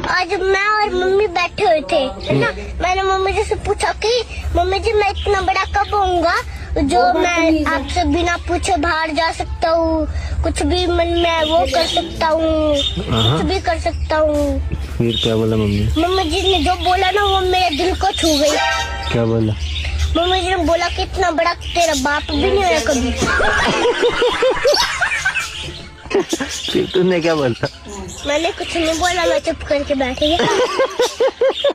आज मैं और मम्मी बैठे हुए थे, है ना। मैंने मम्मी जी से पूछा कि मम्मी जी मैं इतना बड़ा कब होऊंगा जो मैं आपसे बिना पूछे बाहर जा सकता हूँ, कुछ भी मन में वो कर सकता हूँ, कुछ भी कर सकता हूँ। फिर क्या बोला मम्मी? मम्मी जी ने जो बोला ना वो मेरे दिल को छू गई। क्या बोला? मम्मी जी ने बोला कि इतना बड़ा तेरा बाप भी नहीं हुआ कभी। फिर तूने क्या बोला? मैंने कुछ नहीं बोला, मैं चुप करके बैठ गई।